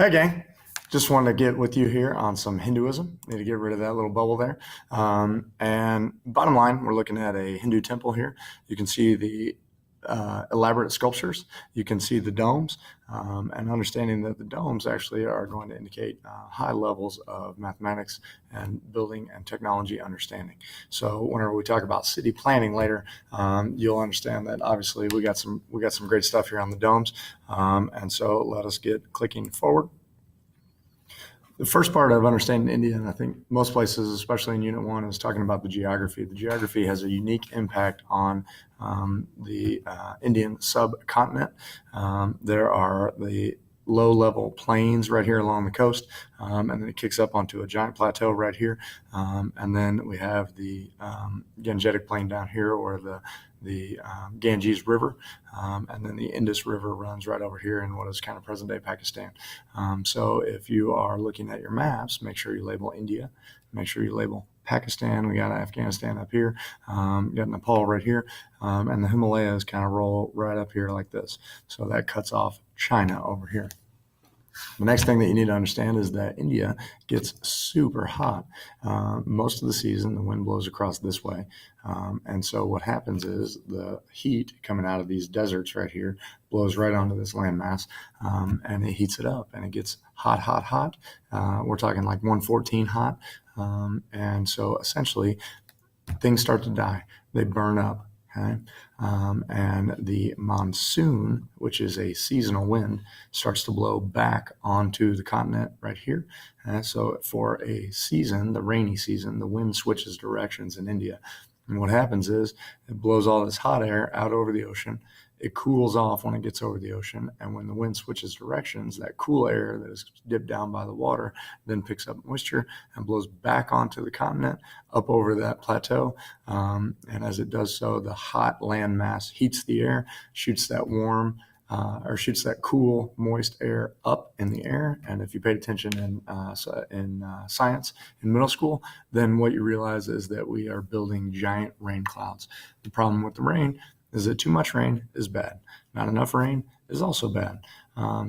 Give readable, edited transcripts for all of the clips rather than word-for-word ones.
Hey, gang. Just wanted to get with you here on some Hinduism. Need to get rid of that little bubble there. And bottom line, we're looking at a Hindu temple here. You can see the elaborate sculptures. You can see the domes, and understanding that the domes actually are going to indicate high levels of mathematics and building and technology understanding. So whenever we talk about city planning later, you'll understand that obviously we got some great stuff here on the domes. And so let us get clicking forward. The first part of understanding India, and I think most places, especially in Unit 1, is talking about the geography. The geography has a unique impact on the Indian subcontinent. There are the low-level plains right here along the coast, and then it kicks up onto a giant plateau right here. And then we have the Gangetic Plain down here, or the Ganges River, and then the Indus River runs right over here in what is kind of present-day Pakistan. So if you are looking at your maps, make sure you label India, make sure you label Pakistan. We got Afghanistan up here, got Nepal right here, and the Himalayas kind of roll right up here like this. So that cuts off China over here. The next thing that you need to understand is that India gets super hot. Most of the season, the wind blows across this way. And so what happens is the heat coming out of these deserts right here blows right onto this landmass, and it heats it up, and it gets hot, hot, hot. We're talking like 114 hot. And so essentially, things start to die. They burn up. Okay. And the monsoon, which is a seasonal wind, starts to blow back onto the continent right here. So for a season, the rainy season, the wind switches directions in India. And what happens is it blows all this hot air out over the ocean. It cools off when it gets over the ocean. And when the wind switches directions, that cool air that is dipped down by the water then picks up moisture and blows back onto the continent, up over that plateau. And as it does so, the hot land mass heats the air, shoots that shoots that cool, moist air up in the air. And if you paid attention in science in middle school, then what you realize is that we are building giant rain clouds. The problem with the rain is that too much rain is bad. Not enough rain is also bad.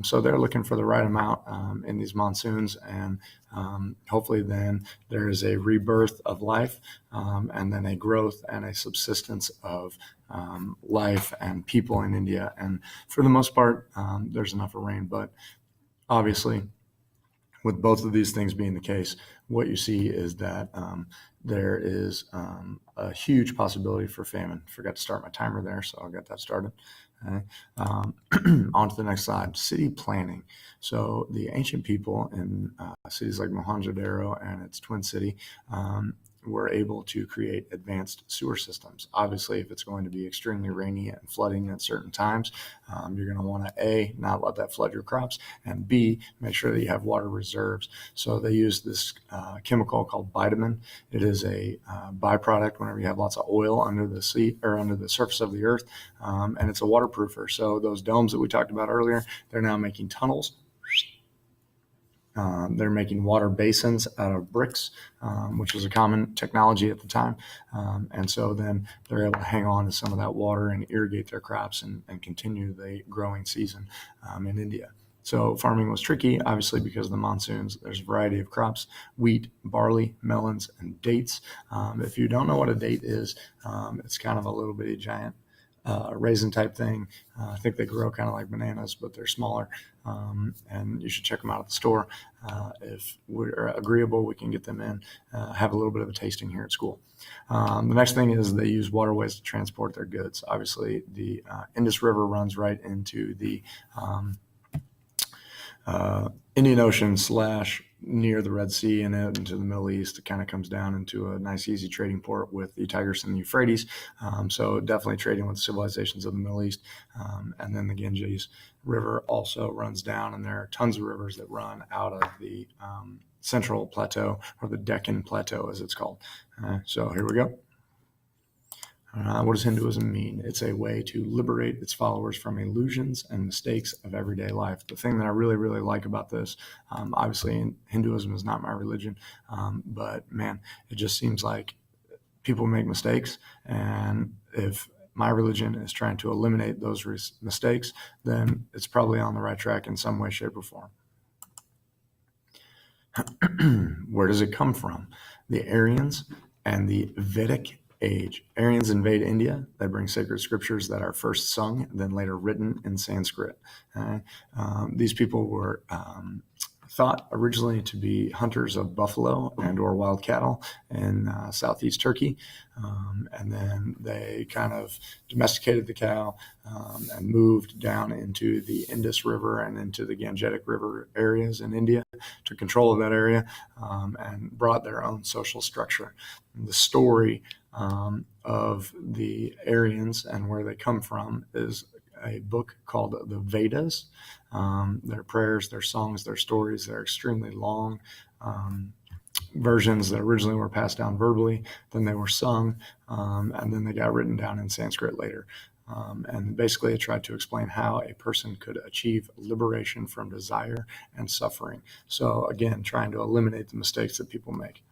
So they're looking for the right amount in these monsoons, and hopefully then there is a rebirth of life, and then a growth and a subsistence of life and people in India. And for the most part, there's enough of rain, but obviously with both of these things being the case, what you see is that there is a huge possibility for famine. Forgot to start my timer there, so I'll get that started. Okay. On to the next slide, city planning. So the ancient people in cities like Mohenjo-daro and its twin city were able to create advanced sewer systems. Obviously, if it's going to be extremely rainy and flooding at certain times, you're going to want to A, not let that flood your crops, and B, make sure that you have water reserves. So they use this chemical called bitumen. It is a byproduct whenever you have lots of oil under the sea or under the surface of the earth, and it's a waterproofer. So those domes that we talked about earlier, they're now making tunnels. They're making water basins out of bricks, which was a common technology at the time. And so then they're able to hang on to some of that water and irrigate their crops and continue the growing season in India. So farming was tricky, obviously, because of the monsoons. There's a variety of crops: wheat, barley, melons, and dates. If you don't know what a date is, it's kind of a little bitty giant raisin type thing. I think they grow kind of like bananas, but they're smaller, and you should check them out at the store. If we're agreeable, we can get them in, have a little bit of a tasting here at school. The next thing is they use waterways to transport their goods. Obviously, the Indus River runs right into the Indian Ocean / near the Red Sea and out into the Middle East. It kind of comes down into a nice, easy trading port with the Tigris and the Euphrates. So definitely trading with the civilizations of the Middle East. And then the Ganges River also runs down, and there are tons of rivers that run out of the Central Plateau, or the Deccan Plateau as it's called. So here we go. What does Hinduism mean? It's a way to liberate its followers from illusions and mistakes of everyday life. The thing that I really, really like about this, obviously Hinduism is not my religion, but man, it just seems like people make mistakes, and if my religion is trying to eliminate those mistakes, then it's probably on the right track in some way, shape, or form. Where does it come from? The Aryans and the Vedic age. Aryans invade India. They bring sacred scriptures that are first sung, then later written in Sanskrit. These people were thought originally to be hunters of buffalo and or wild cattle in southeast Turkey. And then they kind of domesticated the cow and moved down into the Indus River and into the Gangetic River areas in India, took control of that area, and brought their own social structure. The story of the Aryans and where they come from is a book called the Vedas. Their prayers, their songs, their stories, they're extremely long versions that originally were passed down verbally, then they were sung, and then they got written down in Sanskrit later. And basically it tried to explain how a person could achieve liberation from desire and suffering. So again, trying to eliminate the mistakes that people make.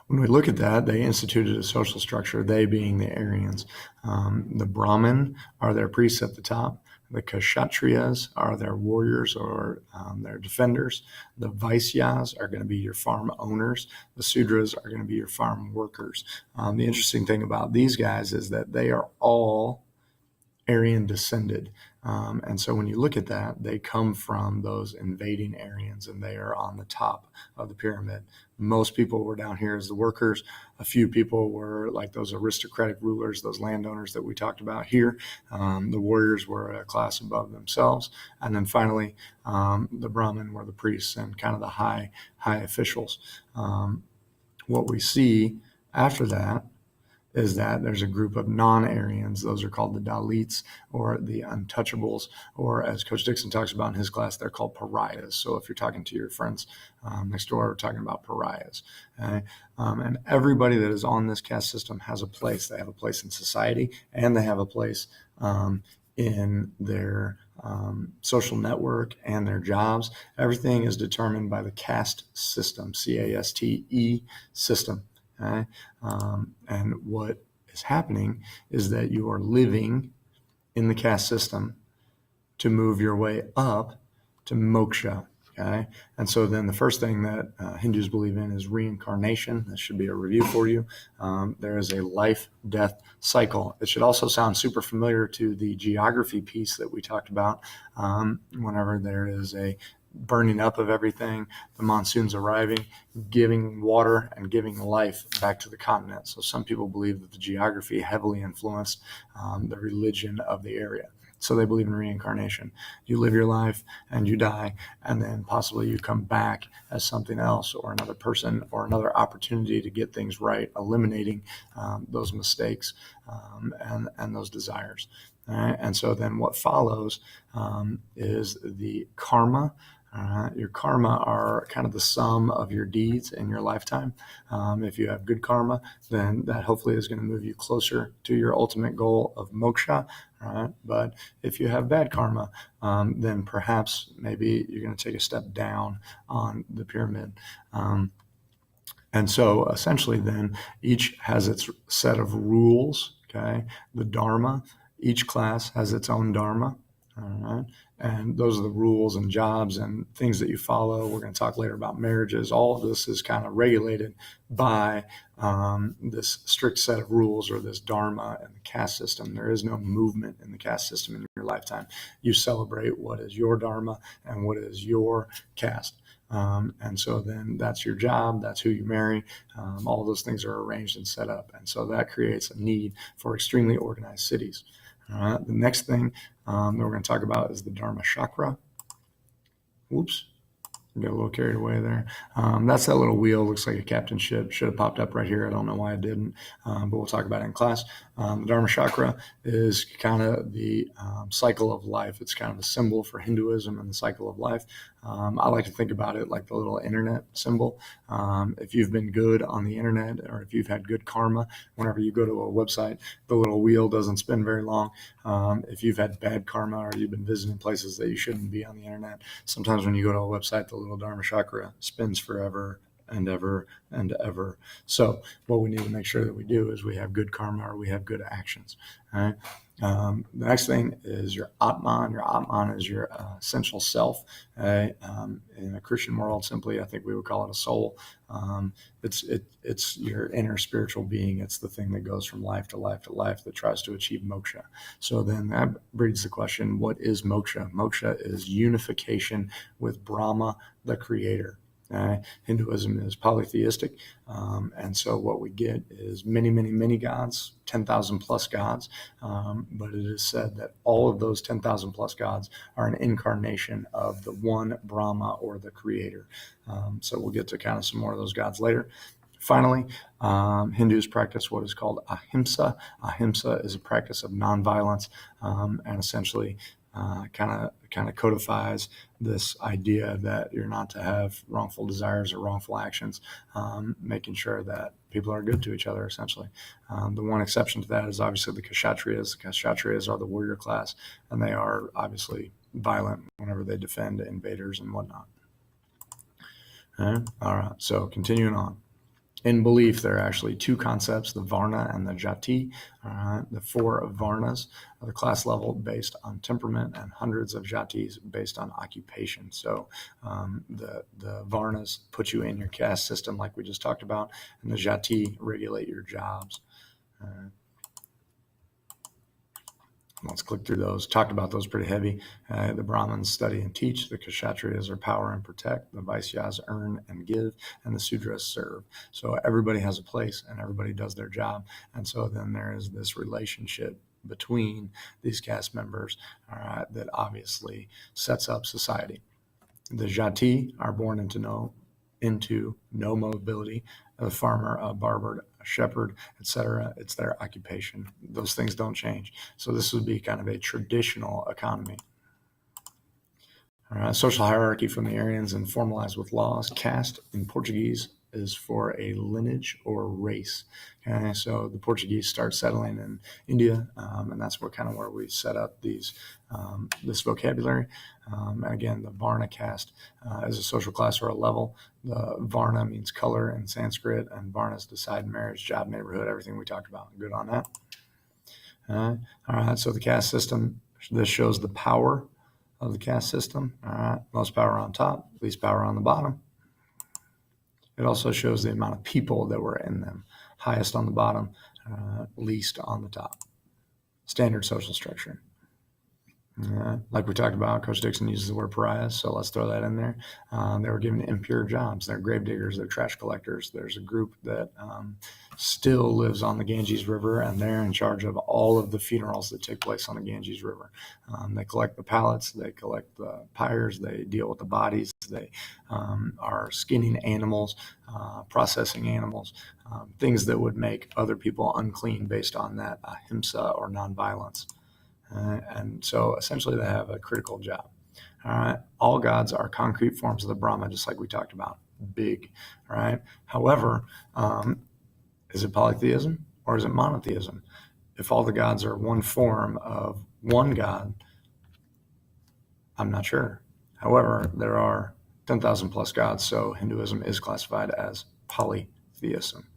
When we look at that, they instituted a social structure, they being the Aryans. The Brahmin are their priests at the top. The Kshatriyas are their warriors or their defenders. The Vaisyas are going to be your farm owners. The Sudras are going to be your farm workers. The interesting thing about these guys is that they are all Aryan descended. And so when you look at that, they come from those invading Aryans, and they are on the top of the pyramid. Most people were down here as the workers. A few people were like those aristocratic rulers, those landowners that we talked about here. The warriors were a class above themselves. And then finally, the Brahmin were the priests and kind of the high officials. What we see after that is that there's a group of non-Aryans. Those are called the Dalits or the untouchables, or as Coach Dixon talks about in his class, they're called pariahs. So if you're talking to your friends next door, we're talking about pariahs. Okay? And everybody that is on this caste system has a place. They have a place in society, and they have a place in their social network and their jobs. Everything is determined by the caste system, C-A-S-T-E system. Okay? And what is happening is that you are living in the caste system to move your way up to moksha. Okay? And so then the first thing that Hindus believe in is reincarnation. This should be a review for you. There is a life-death cycle. It should also sound super familiar to the geography piece that we talked about whenever there is a burning up of everything, the monsoons arriving, giving water and giving life back to the continent. So some people believe that the geography heavily influenced the religion of the area. So they believe in reincarnation. You live your life and you die, and then possibly you come back as something else or another person or another opportunity to get things right, eliminating those mistakes and those desires. All right? And so then what follows is the karma. Your karma are kind of the sum of your deeds in your lifetime. If you have good karma, then that hopefully is going to move you closer to your ultimate goal of moksha. But if you have bad karma, then perhaps maybe you're going to take a step down on the pyramid. And so essentially then each has its set of rules. Okay, the Dharma, each class has its own Dharma. All right. And those are the rules and jobs and things that you follow. We're going to talk later about marriages. All of this is kind of regulated by this strict set of rules or this dharma and the caste system. There is no movement in the caste system in your lifetime. You celebrate what is your dharma and what is your caste. And so then that's your job, that's who you marry. All those things are arranged and set up. And so that creates a need for extremely organized cities. The next thing that we're going to talk about is the Dharma chakra. Whoops. Get a little carried away there. That's that little wheel. Looks like a captain ship. Should have popped up right here. I don't know why it didn't, but we'll talk about it in class. The Dharma chakra is kind of the cycle of life. It's kind of a symbol for Hinduism and the cycle of life. I like to think about it like the little internet symbol. If you've been good on the internet or if you've had good karma, whenever you go to a website, the little wheel doesn't spin very long. If you've had bad karma or you've been visiting places that you shouldn't be on the internet, sometimes when you go to a website, the little Dharma chakra spins forever and ever and ever. So what we need to make sure that we do is we have good karma or we have good actions. All right? The next thing is your Atman. Your Atman is your essential self. In a Christian world, simply, I think we would call it a soul. It's your inner spiritual being. It's the thing that goes from life to life to life that tries to achieve moksha. So then that breeds the question, what is moksha? Moksha is unification with Brahma, the creator. Hinduism is polytheistic, and so what we get is many, many, many gods, 10,000 plus gods, but it is said that all of those 10,000 plus gods are an incarnation of the one Brahma, or the creator. So we'll get to kind of some more of those gods later. Finally, Hindus practice what is called ahimsa. Ahimsa is a practice of nonviolence, and essentially kind of codifies this idea that you're not to have wrongful desires or wrongful actions, making sure that people are good to each other, essentially. The one exception to that is obviously the Kshatriyas. The Kshatriyas are the warrior class, and they are obviously violent whenever they defend invaders and whatnot. All right, so continuing on. In belief, there are actually two concepts, the Varna and the Jati. The 4 Varnas are the class level based on temperament, and hundreds of Jatis based on occupation. So the Varnas put you in your caste system like we just talked about, and the Jati regulate your jobs. Let's click through those. Talked about those pretty heavy. The Brahmins study and teach. The Kshatriyas are power and protect. The Vaisyas earn and give. And the Sudras serve. So everybody has a place and everybody does their job. And so then there is this relationship between these caste members that obviously sets up society. The Jati are born into no mobility. A farmer, a barber, a shepherd, etc. It's their occupation. Those things don't change. So this would be kind of a traditional economy. Social hierarchy from the Aryans and formalized with laws. Caste in Portuguese is for a lineage or race. Okay, so the Portuguese start settling in India, and that's where we set up this vocabulary. And again, the Varna caste is a social class or a level. The Varna means color in Sanskrit, and Varnas decide marriage, job, neighborhood, everything we talked about. Good on that. All right, so the caste system, this shows the power of the caste system. All right, most power on top, least power on the bottom. It also shows the amount of people that were in them. Highest on the bottom, least on the top. Standard social structure. Like we talked about, Coach Dixon uses the word pariahs, so let's throw that in there. They were given impure jobs. They're grave diggers, they're trash collectors. There's a group that still lives on the Ganges River, and they're in charge of all of the funerals that take place on the Ganges River. They collect the pallets, they collect the pyres, they deal with the bodies, they are skinning animals, processing animals, things that would make other people unclean based on that ahimsa or nonviolence. And so essentially they have a critical job. All gods are concrete forms of the Brahma, just like we talked about. Big, right? However, is it polytheism or is it monotheism? If all the gods are one form of one god, I'm not sure. However, there are 10,000 plus gods, so Hinduism is classified as polytheism.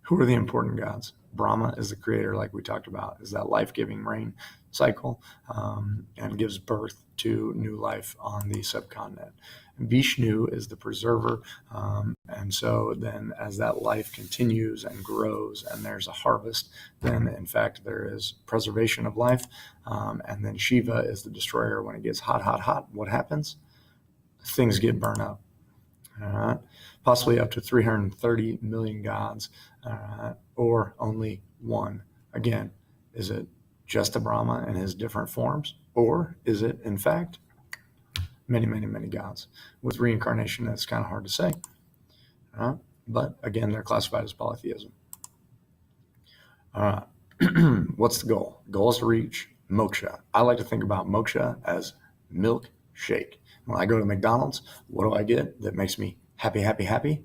Who are the important gods? Brahma is the creator, like we talked about, is that life-giving rain cycle, and gives birth to new life on the subcontinent. Vishnu is the preserver, and so then as that life continues and grows and there's a harvest, then in fact there is preservation of life, and then Shiva is the destroyer. When it gets hot, hot, hot, what happens? Things get burned up. Possibly up to 330 million gods, or only one. Again, is it just a Brahma in his different forms, or is it in fact many, many, many gods? With reincarnation, that's kind of hard to say. But again, they're classified as polytheism. What's the goal? The goal is to reach moksha. I like to think about moksha as milkshake. When I go to McDonald's, what do I get that makes me happy, happy, happy?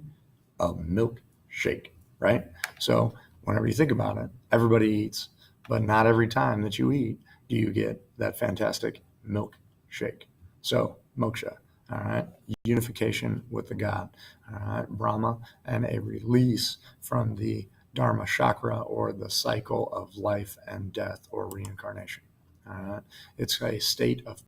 A milkshake, right? So whenever you think about it, everybody eats, but not every time that you eat do you get that fantastic milkshake. So moksha, all right, unification with the God, all right, Brahma, and a release from the Dharma chakra, or the cycle of life and death or reincarnation. It's a state of